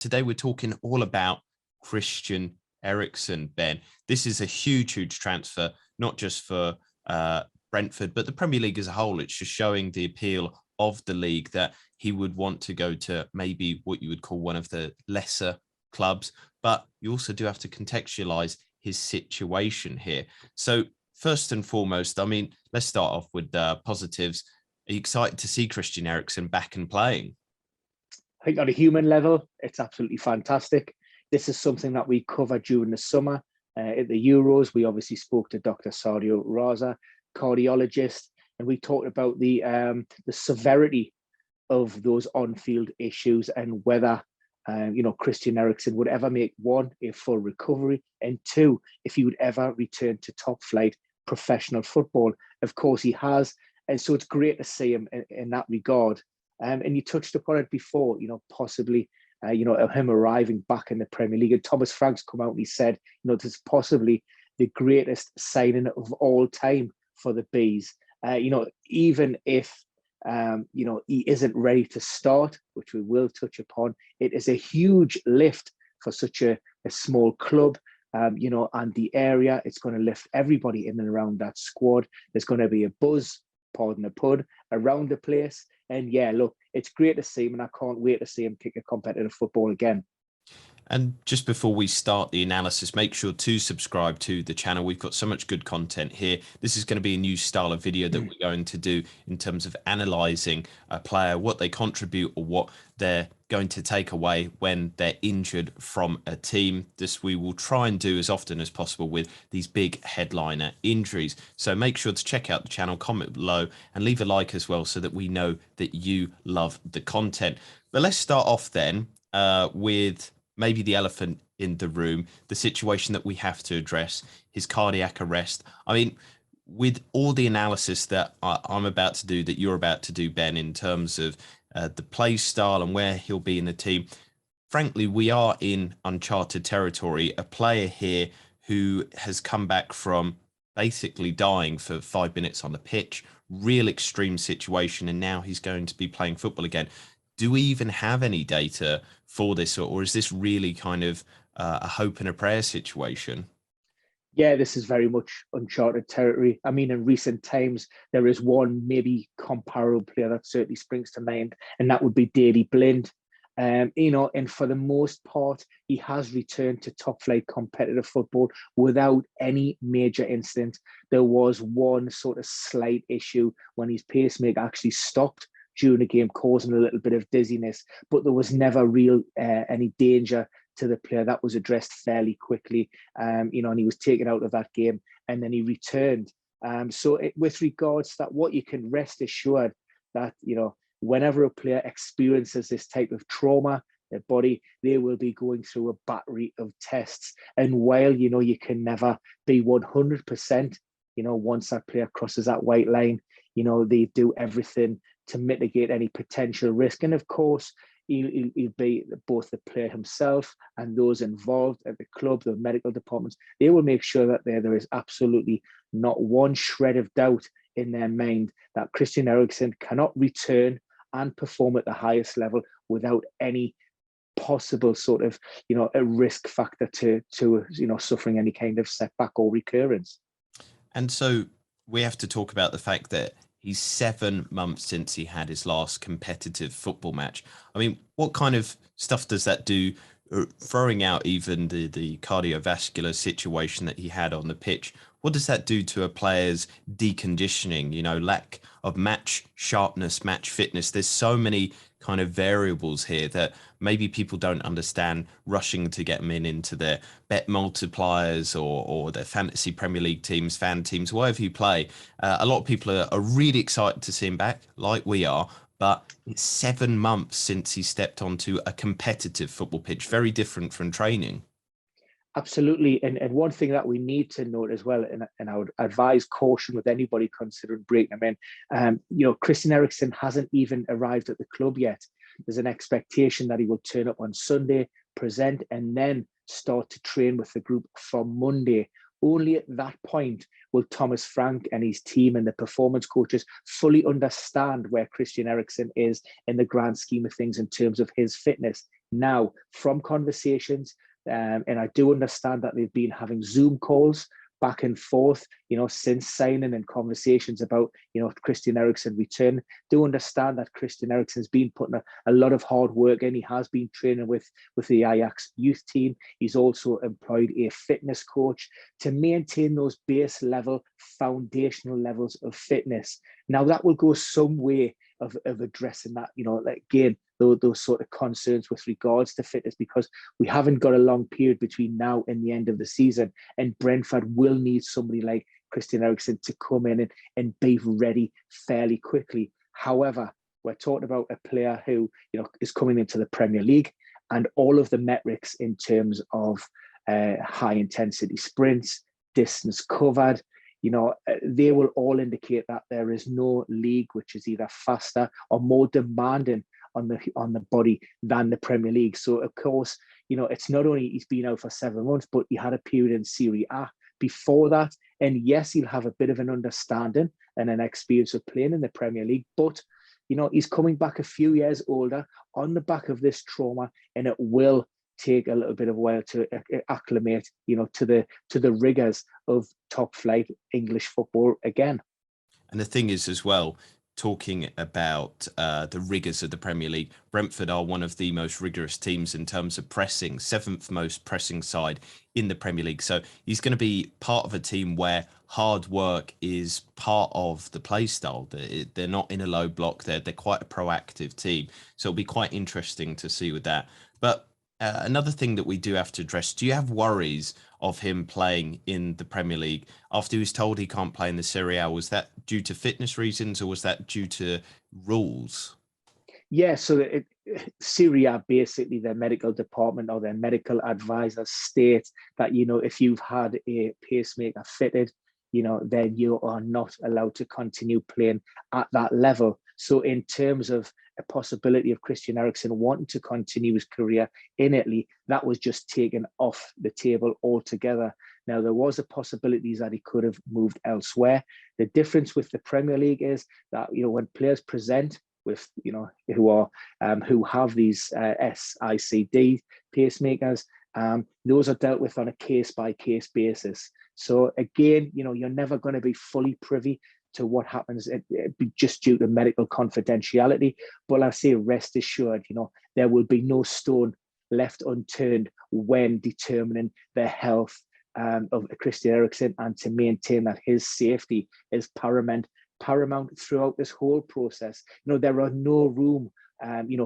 Today we're talking all about Christian Eriksen, Ben. This is a huge, huge transfer, not just for Brentford, but the Premier League as a whole. It's just showing the appeal of the league that he would want to go to maybe what you would call one of the lesser clubs. But you also do have to contextualize his situation here. So first and foremost, I mean, let's start off with positives. Are you excited to see Christian Eriksen back and playing? I think on a human level, it's absolutely fantastic. This is something that we covered during the summer at the Euros. We obviously spoke to Dr. Sadio Raza, cardiologist, and we talked about the severity of those on-field issues and whether Christian Eriksen would ever make, one, a full recovery, and two, if he would ever return to top flight professional football. Of course, he has, and so it's great to see him in that regard. And you touched upon it before, possibly, him arriving back in the Premier League. And Thomas Frank's come out and he said, this is possibly the greatest signing of all time for the Bees. Even if, he isn't ready to start, which we will touch upon, it is a huge lift for such a small club, and the area. It's going to lift everybody in and around that squad. There's going to be a buzz, pardon the pun, around the place. And yeah, look, it's great to see him, and I can't wait to see him kick a competitive football again. And just before we start the analysis, make sure to subscribe to the channel. We've got so much good content here. This is going to be a new style of video that we're going to do in terms of analysing a player, what they contribute or what they're going to take away when they're injured from a team. This we will try and do as often as possible with these big headliner injuries. So make sure to check out the channel, comment below and leave a like as well so that we know that you love the content. But let's start off then with maybe the elephant in the room, the situation that we have to address, his cardiac arrest. I mean, with all the analysis that I'm about to do, that you're about to do, Ben, in terms of the play style and where he'll be in the team, frankly, we are in uncharted territory. A player here who has come back from basically dying for 5 minutes on the pitch, real extreme situation, and now he's going to be playing football again. Do we even have any data for this, or is this really kind of a hope and a prayer situation? Yeah, this is very much uncharted territory. I mean, in recent times, there is one maybe comparable player that certainly springs to mind, and that would be Daley Blind. And for the most part, he has returned to top flight competitive football without any major incident. There was one sort of slight issue when his pacemaker actually stopped during the game, causing a little bit of dizziness, but there was never real any danger to the player. That was addressed fairly quickly, and he was taken out of that game, and then he returned. With regards to that, what you can rest assured that whenever a player experiences this type of trauma, their body, they will be going through a battery of tests. And while you can never be 100%, once that player crosses that white line, they do everything to mitigate any potential risk. And of course, he'll be both the player himself and those involved at the club, the medical departments. They will make sure that there is absolutely not one shred of doubt in their mind that Christian Eriksen cannot return and perform at the highest level without any possible sort of, a risk factor to suffering any kind of setback or recurrence. And so we have to talk about the fact that he's 7 months since he had his last competitive football match. I mean, what kind of stuff does that do, throwing out even the cardiovascular situation that he had on the pitch? What does that do to a player's deconditioning, lack of match sharpness, match fitness? There's so many kind of variables here that maybe people don't understand, rushing to get them into their bet multipliers or their fantasy Premier League teams, fan teams, wherever you play. A lot of people are really excited to see him back, like we are, but it's 7 months since he stepped onto a competitive football pitch, very different from training. Absolutely. And one thing that we need to note as well, and I would advise caution with anybody considering breaking him in, Christian Eriksen hasn't even arrived at the club yet. There's an expectation that he will turn up on Sunday, present, and then start to train with the group from Monday. Only at that point will Thomas Frank and his team and the performance coaches fully understand where Christian Eriksen is in the grand scheme of things in terms of his fitness, Now, from conversations, and I do understand that they've been having Zoom calls back and forth, since signing, and conversations about, Christian Eriksen return. Do understand that Christian Eriksen's been putting a lot of hard work in. He has been training with the Ajax youth team. He's also employed a fitness coach to maintain those base level, foundational levels of fitness. Now, that will go some way of addressing that, again, those sort of concerns with regards to fitness, because we haven't got a long period between now and the end of the season, and Brentford will need somebody like Christian Eriksen to come in and be ready fairly quickly. However, we're talking about a player who, is coming into the Premier League, and all of the metrics in terms of high intensity sprints, distance covered, they will all indicate that there is no league which is either faster or more demanding on the body than the Premier League. So, of course, it's not only he's been out for 7 months, but he had a period in Serie A before that. And yes, he'll have a bit of an understanding and an experience of playing in the Premier League, but he's coming back a few years older on the back of this trauma, and it will take a little bit of a while to acclimate, to the rigors of top flight English football again. And the thing is, as well, talking about the rigours of the Premier League, Brentford are one of the most rigorous teams in terms of pressing, 7th most pressing side in the Premier League. So he's going to be part of a team where hard work is part of the play style. They're not in a low block. They're quite a proactive team. So it'll be quite interesting to see with that. But another thing that we do have to address, do you have worries of him playing in the Premier League after he was told he can't play in the Serie A? Was that due to fitness reasons, or was that due to rules? Yeah, so Serie A, basically their medical department or their medical advisors state that, if you've had a pacemaker fitted, then you are not allowed to continue playing at that level. So in terms of a possibility of Christian Eriksen wanting to continue his career in Italy, that was just taken off the table altogether. Now, there was a possibility that he could have moved elsewhere. The difference with the Premier League is that, when players present with, who have these SICD pacemakers, those are dealt with on a case-by-case basis. So again, you're never going to be fully privy to what happens, just due to medical confidentiality. But I say, rest assured, there will be no stone left unturned when determining the health of Christian Eriksen, and to maintain that his safety is paramount throughout this whole process. There are no room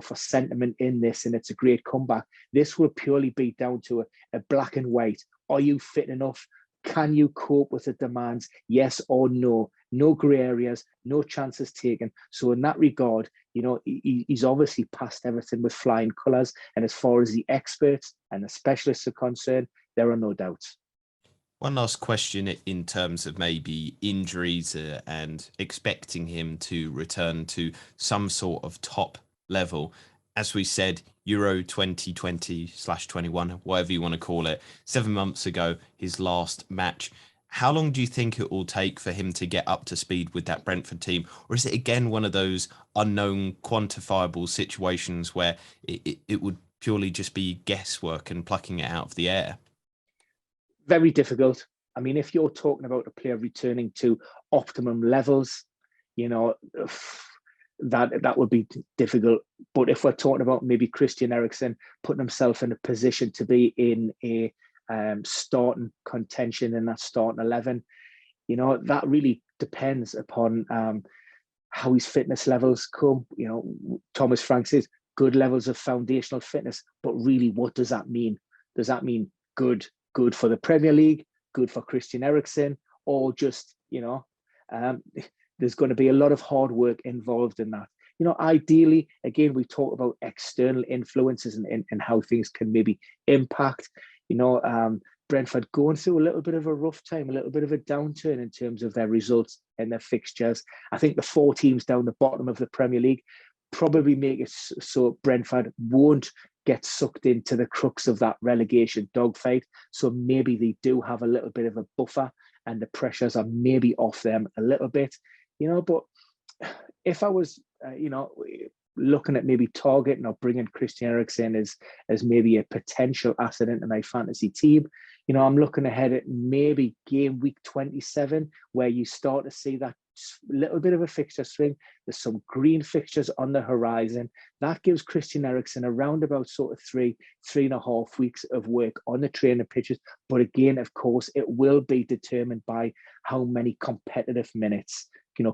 for sentiment in this, and it's a great comeback. This will purely be down to a black and white. Are you fit enough? Can you cope with the demands? Yes or no? No grey areas, no chances taken. So in that regard, he's obviously passed everything with flying colours. And as far as the experts and the specialists are concerned, there are no doubts. One last question in terms of maybe injuries and expecting him to return to some sort of top level. As we said, Euro 2020/21, whatever you want to call it, 7 months ago, his last match. How long do you think it will take for him to get up to speed with that Brentford team? Or is it again one of those unknown quantifiable situations where it would purely just be guesswork and plucking it out of the air? Very difficult. I mean, if you're talking about a player returning to optimum levels, that would be difficult. But if we're talking about maybe Christian Eriksen putting himself in a position to be in a starting contention in that starting 11, that really depends upon how his fitness levels come. Thomas Frank says good levels of foundational fitness, but really, what does that mean? Does that mean good for the Premier League, good for Christian Eriksen, or just, there's going to be a lot of hard work involved in that. Ideally, again, we talk about external influences and how things can maybe impact, Brentford going through a little bit of a rough time, a little bit of a downturn in terms of their results and their fixtures. I think the 4 teams down the bottom of the Premier League probably make it so Brentford won't get sucked into the crux of that relegation dogfight. So maybe they do have a little bit of a buffer, and the pressures are maybe off them a little bit, but if I was, looking at maybe targeting or bringing Christian Eriksen as maybe a potential asset into my fantasy team, I'm looking ahead at maybe game week 27, where you start to see that little bit of a fixture swing. There's some green fixtures on the horizon. That gives Christian Eriksen around about sort of 3.5 weeks of work on the training pitches. But again, of course, it will be determined by how many competitive minutes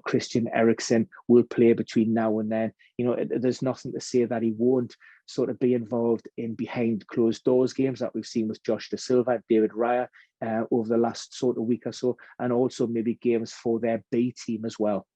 Christian Eriksen will play between now and then. There's nothing to say that he won't sort of be involved in behind closed doors games that we've seen with Josh Da Silva, David Raya over the last sort of week or so, and also maybe games for their B team as well.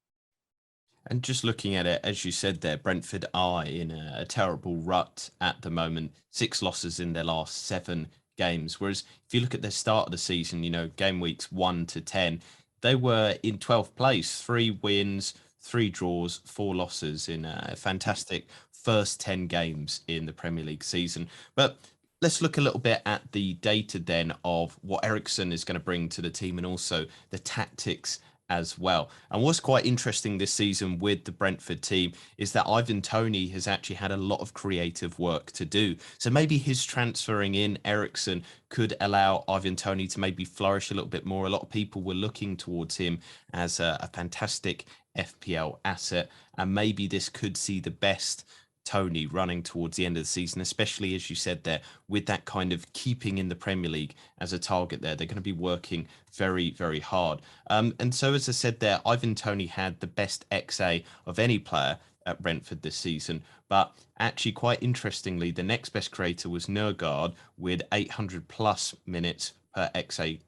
And just looking at it, as you said there, Brentford are in a terrible rut at the moment. 6 losses in their last 7 games. Whereas if you look at the start of the season, game weeks 1 to 10, they were in 12th place, 3 wins, 3 draws, 4 losses in a fantastic first 10 games in the Premier League season. But let's look a little bit at the data then of what Eriksen is going to bring to the team, and also the tactics as well. And what's quite interesting this season with the Brentford team is that Ivan Toney has actually had a lot of creative work to do. So maybe his transferring in Eriksen could allow Ivan Toney to maybe flourish a little bit more. A lot of people were looking towards him as a fantastic FPL asset, and maybe this could see the best Toney running towards the end of the season, especially as you said there, with that kind of keeping in the Premier League as a target there. They're going to be working very, very hard. And so, as I said there, Ivan Toney had the best XA of any player at Brentford this season. But actually, quite interestingly, the next best creator was Nørgaard with 800 plus minutes per XA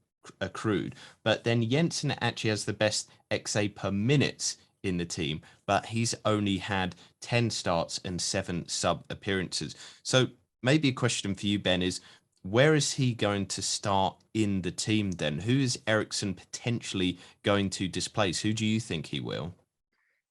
accrued. But then Jensen actually has the best XA per minutes in the team, but he's only had 10 starts and 7 sub appearances. So maybe a question for you, Ben, is where is he going to start in the team then? Who is Eriksen potentially going to displace? Who do you think he will?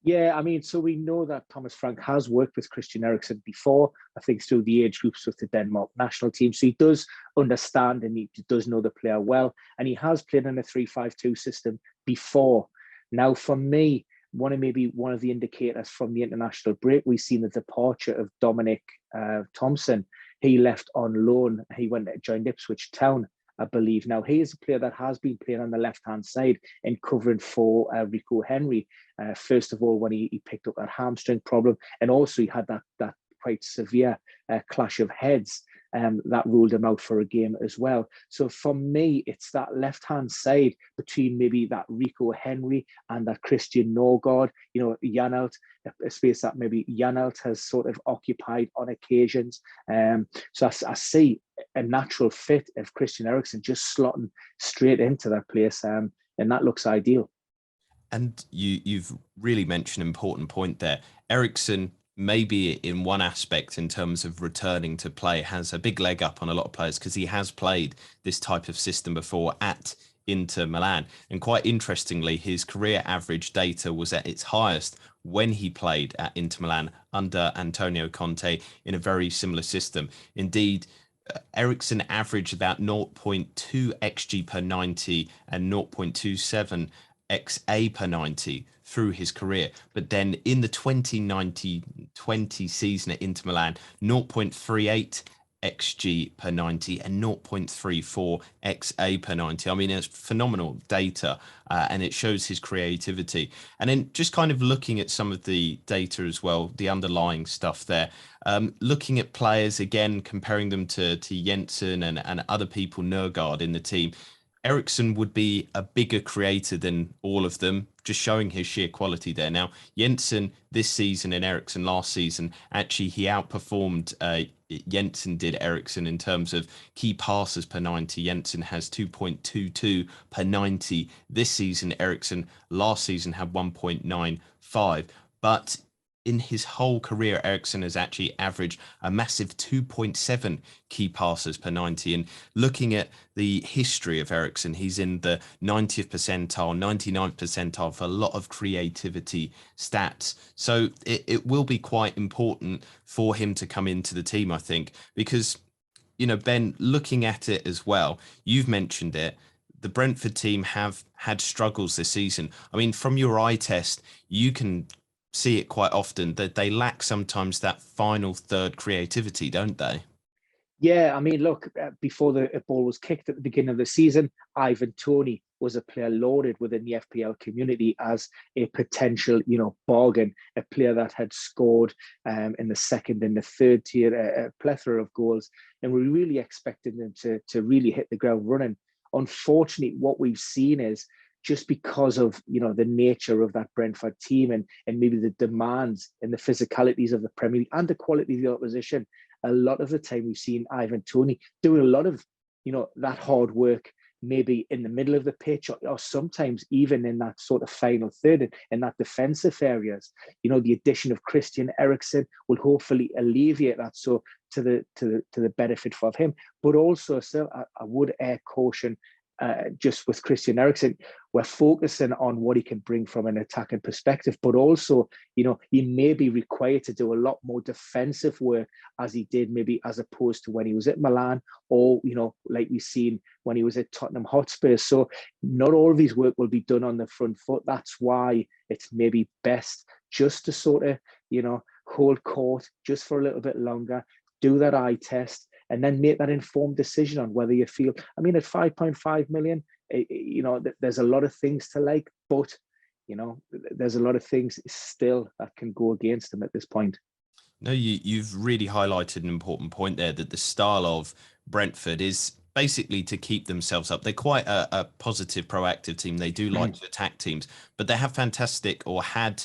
Yeah, so we know that Thomas Frank has worked with Christian Eriksen before, I think through the age groups with the Denmark national team. So he does understand and he does know the player well. And he has played in a 3-5-2 system before. Now, for me, one of the indicators from the international break, we've seen the departure of Dominic Thompson. He left on loan. He went to join Ipswich Town, I believe. Now, he is a player that has been playing on the left-hand side and covering for Rico Henry. First of all, when he picked up that hamstring problem, and also he had that quite severe clash of heads that ruled him out for a game as well. So for me, it's that left-hand side between maybe that Rico Henry and that Christian Nørgaard, Janelt, a space that maybe Janelt has sort of occupied on occasions. So I see a natural fit of Christian Eriksen just slotting straight into that place, and that looks ideal. And you've really mentioned an important point there. Eriksen, maybe in one aspect in terms of returning to play, has a big leg up on a lot of players because he has played this type of system before at Inter Milan. And quite interestingly, his career average data was at its highest when he played at Inter Milan under Antonio Conte in a very similar system. Indeed, Eriksen averaged about 0.2 xG per 90 and 0.27 XA per 90 through his career. But then in the 2019-20 season at Inter Milan, 0.38 XG per 90 and 0.34 XA per 90. I mean, it's phenomenal data, and it shows his creativity. And then just kind of looking at some of the data as well, the underlying stuff there, looking at players again, comparing them to Jensen and other people, Nørgaard in the team. Eriksen would be a bigger creator than all of them, just showing his sheer quality there. Now, Jensen this season and Eriksen last season, actually he outperformed Jensen did Eriksen in terms of key passes per 90. Jensen has 2.22 per 90 this season. Eriksen last season had 1.95. But in his whole career, Eriksen has actually averaged a massive 2.7 key passes per 90. And looking at the history of Eriksen, he's in the 90th percentile, 99th percentile for a lot of creativity stats. So it will be quite important for him to come into the team, I think, because, Ben, looking at it as well, you've mentioned it, the Brentford team have had struggles this season. I mean, from your eye test, you can see it quite often, that they lack sometimes that final third creativity, don't they? Yeah, I mean, look, before the ball was kicked at the beginning of the season, Ivan Toney was a player lauded within the FPL community as a potential, bargain, a player that had scored in the second and the third tier, a plethora of goals, and we really expected them to really hit the ground running. Unfortunately, what we've seen is just because of the nature of that Brentford team and maybe the demands and the physicalities of the Premier League and the quality of the opposition, a lot of the time we've seen Ivan Toney doing a lot of that hard work maybe in the middle of the pitch, or sometimes even in that sort of final third in that defensive areas. The addition of Christian Eriksen will hopefully alleviate that, so to the benefit of him. But also, still, I would air caution, just with Christian Eriksen, we're focusing on what he can bring from an attacking perspective, but also, he may be required to do a lot more defensive work as he did maybe as opposed to when he was at Milan, or, like we've seen when he was at Tottenham Hotspur. So not all of his work will be done on the front foot. That's why it's maybe best just to sort of, hold court just for a little bit longer, do that eye test, and then make that informed decision on whether you feel, I mean, at 5.5 million, there's a lot of things to like, but, there's a lot of things still that can go against them at this point. No, you've really highlighted an important point there, that the style of Brentford is basically to keep themselves up. They're quite a positive, proactive team. They do like to attack teams, but they have fantastic, or had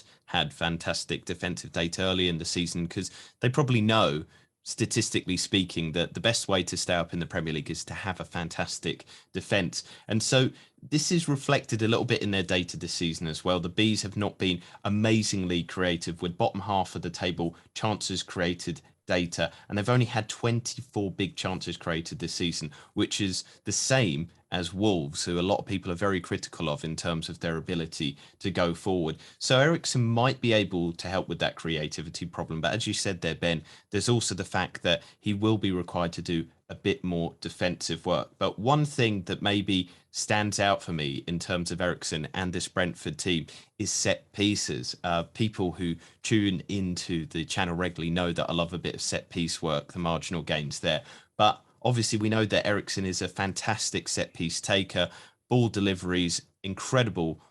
fantastic defensive data early in the season, because they probably know, statistically speaking, that the best way to stay up in the Premier League is to have a fantastic defence. And so this is reflected a little bit in their data this season as well. The Bees have not been amazingly creative, with bottom half of the table chances created data, and they've only had 24 big chances created this season, which is the same as Wolves, who a lot of people are very critical of in terms of their ability to go forward. So Eriksen might be able to help with that creativity problem. But as you said there, Ben, there's also the fact that he will be required to do a bit more defensive work. But one thing that maybe stands out for me in terms of Eriksen and this Brentford team is set pieces. People who tune into the channel regularly know that I love a bit of set piece work, the marginal gains there. But obviously, we know that Eriksen is a fantastic set piece taker, ball deliveries, incredible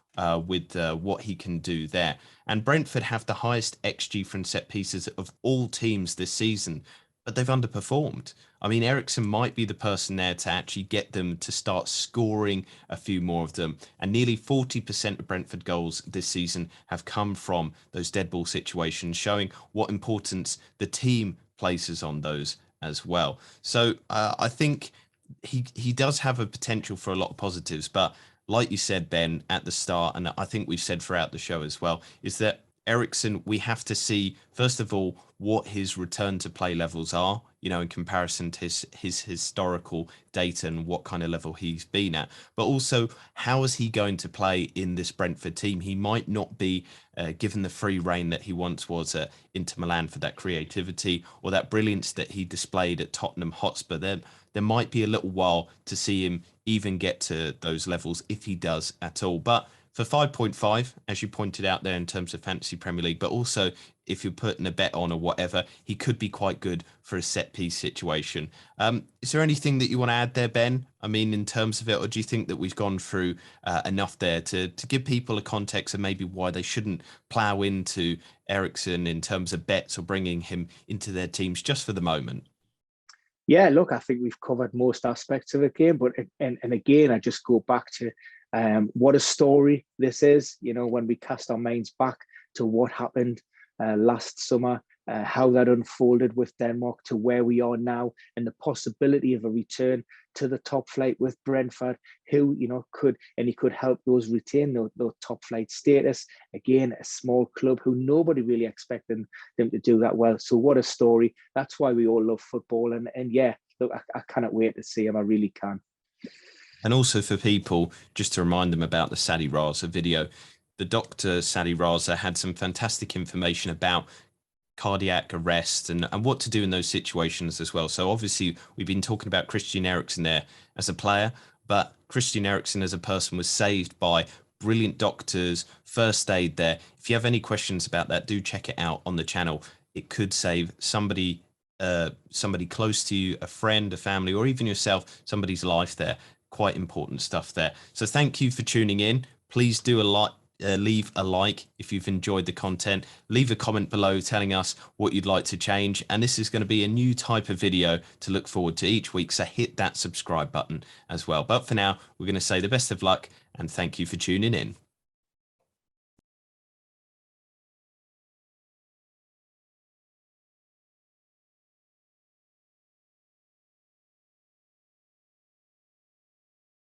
with what he can do there. And Brentford have the highest XG from set pieces of all teams this season, but they've underperformed. I mean, Eriksen might be the person there to actually get them to start scoring a few more of them. And nearly 40% of Brentford goals this season have come from those dead ball situations, showing what importance the team places on those as well. So I think he does have a potential for a lot of positives, but like you said, Ben, at the start, and I think we've said throughout the show as well, is that Eriksen, we have to see, first of all, what his return to play levels are, in comparison to his historical data and what kind of level he's been at. But also, how is he going to play in this Brentford team? He might not be given the free rein that he once was at Inter Milan for that creativity or that brilliance that he displayed at Tottenham Hotspur. There might be a little while to see him even get to those levels, if he does at all. But for 5.5, as you pointed out there in terms of fantasy Premier League, but also if you're putting a bet on or whatever, he could be quite good for a set piece situation. Is there anything that you want to add there, Ben? I mean, in terms of it, or do you think that we've gone through enough there to give people a context of maybe why they shouldn't plough into Eriksen in terms of bets or bringing him into their teams just for the moment? Yeah, look, I think we've covered most aspects of the game, but and again, I just go back to what a story this is. When we cast our minds back to what happened last summer, how that unfolded with Denmark to where we are now, and the possibility of a return to the top flight with Brentford, who he could help those retain their top flight status. Again, a small club who nobody really expected them to do that well. So what a story! That's why we all love football, and yeah, look, I cannot wait to see him. I really can. And also for people, just to remind them about the Sadi Raza video, the doctor Sadi Raza had some fantastic information about cardiac arrest and what to do in those situations as well. So obviously we've been talking about Christian Eriksen there as a player, but Christian Eriksen as a person was saved by brilliant doctors, first aid there. If you have any questions about that, do check it out on the channel. It could save somebody close to you, a friend, a family, or even yourself, somebody's life there. Quite important stuff there. So thank you for tuning in. Please do leave a like if you've enjoyed the content. Leave a comment below telling us what you'd like to change. And this is going to be a new type of video to look forward to each week. So hit that subscribe button as well. But for now, we're going to say the best of luck and thank you for tuning in.